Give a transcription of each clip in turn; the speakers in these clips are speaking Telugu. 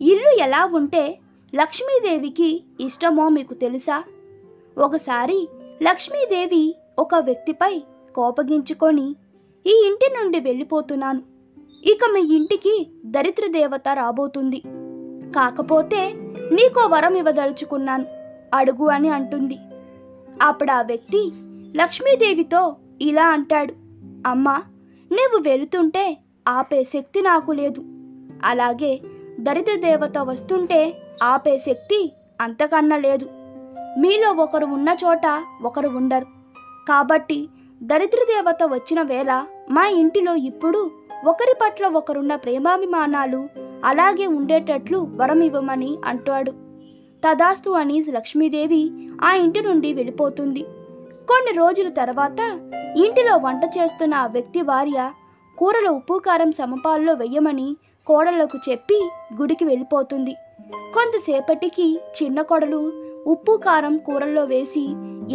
ఇల్లు ఎలా ఉంటే లక్ష్మీదేవికి ఇష్టమో మీకు తెలుసా? ఒకసారి లక్ష్మీదేవి ఒక వ్యక్తిపై కోపగించుకొని, ఈ ఇంటి నుండి వెళ్ళిపోతున్నాను, ఇక మీ ఇంటికి దరిద్ర దేవత రాబోతుంది, కాకపోతే నీకో వరం ఇవ్వదలుచుకున్నాను, అడుగు అని అంటుంది. అప్పుడు ఆ వ్యక్తి లక్ష్మీదేవితో ఇలా అంటాడు, అమ్మా, నువ్వు వెళుతుంటే ఆపే శక్తి నాకు లేదు, అలాగే దరిద్ర దేవత వస్తుంటే ఆపే శక్తి అంతకన్నా లేదు. మీలో ఒకరు ఉన్న చోట ఒకరు ఉండరు, కాబట్టి దరిద్ర దేవత వచ్చిన వేళ మా ఇంటిలో ఇప్పుడు ఒకరి పట్ల ఒకరున్న ప్రేమాభిమానాలు అలాగే ఉండేటట్లు వరం ఇవ్వమని అంటాడు. తదాస్తు అని లక్ష్మీదేవి ఆ ఇంటి నుండి వెళ్ళిపోతుంది. కొన్ని రోజుల తర్వాత ఇంటిలో వంట చేస్తున్న ఆ వ్యక్తి భార్య కూరలో ఉప్పు కారం సమపాల్లో వెయ్యమని కోడళ్లకు చెప్పి గుడికి వెళ్ళిపోతుంది. కొంతసేపటికి చిన్న కోడలు ఉప్పు కారం కూరల్లో వేసి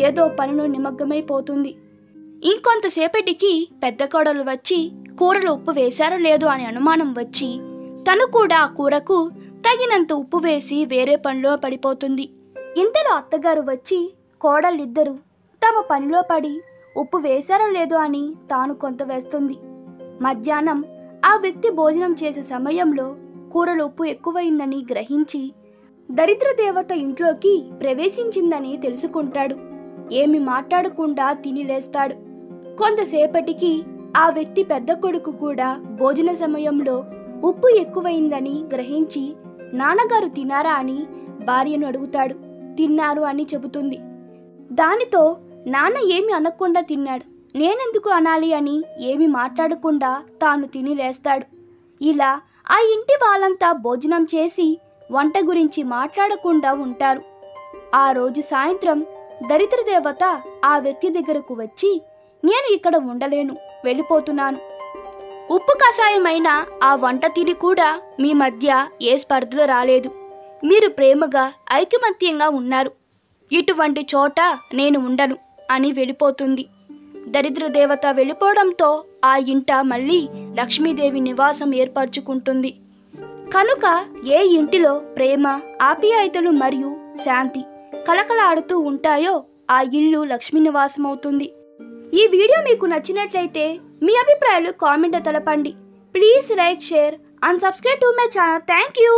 ఏదో పనిలో నిమగ్నమైపోతుంది. ఇంకొంతసేపటికి పెద్ద కోడలు వచ్చి కూరలో ఉప్పు వేశారో లేదో అని అనుమానం వచ్చి తను కూడా ఆ కూరకు తగినంత ఉప్పు వేసి వేరే పనిలో పడిపోతుంది. ఇంతలో అత్తగారు వచ్చి కోడళ్ళిద్దరూ తమ పనిలో పడి ఉప్పు వేశారో లేదో అని తాను కొంత వేస్తుంది. మధ్యాహ్నం ఆ వ్యక్తి భోజనం చేసే సమయంలో కూరలో ఉప్పు ఎక్కువైందని గ్రహించి దరిద్ర దేవత ఇంట్లోకి ప్రవేశించిందని తెలుసుకుంటాడు. ఏమి మాట్లాడకుండా తిని లేస్తాడు. కొంతసేపటికి ఆ వ్యక్తి పెద్ద కొడుకు కూడా భోజన సమయంలో ఉప్పు ఎక్కువైందని గ్రహించి నాన్నగారు తినారా అని భార్యను అడుగుతాడు. తిన్నారు అని చెబుతుంది. దానితో నాన్న ఏమి అనకుండా తిన్నాడు, నేనెందుకు అనాలి అని ఏమి మాట్లాడకుండా తాను తిని లేస్తాడు. ఇలా ఆ ఇంటి వాళ్ళంతా భోజనం చేసి వంట గురించి మాట్లాడకుండా ఉంటారు. ఆ రోజు సాయంత్రం దరిద్ర దేవత ఆ వ్యక్తి దగ్గరకు వచ్చి, నేను ఇక్కడ ఉండలేను, వెళ్ళిపోతున్నాను. ఉప్పు కషాయమైన ఆ వంట తిని కూడా మీ మధ్య ఏ స్పర్ధలు రాలేదు, మీరు ప్రేమగా ఐకమత్యంగా ఉన్నారు, ఇటువంటి చోట నేను ఉండను అని వెళ్ళిపోతుంది. దరిద్ర దేవత వెళ్ళిపోవడంతో ఆ ఇంట మళ్ళీ లక్ష్మీదేవి నివాసం ఏర్పరచుకుంటుంది. కనుక ఏ ఇంటిలో ప్రేమ, ఆప్యాయతలు మరియు శాంతి కలకలాడుతూ ఉంటాయో ఆ ఇల్లు లక్ష్మీ నివాసం అవుతుంది. ఈ వీడియో మీకు నచ్చినట్లయితే మీ అభిప్రాయాలు కామెంట్ తెలపండి. Please like, share and subscribe to my channel. Thank you.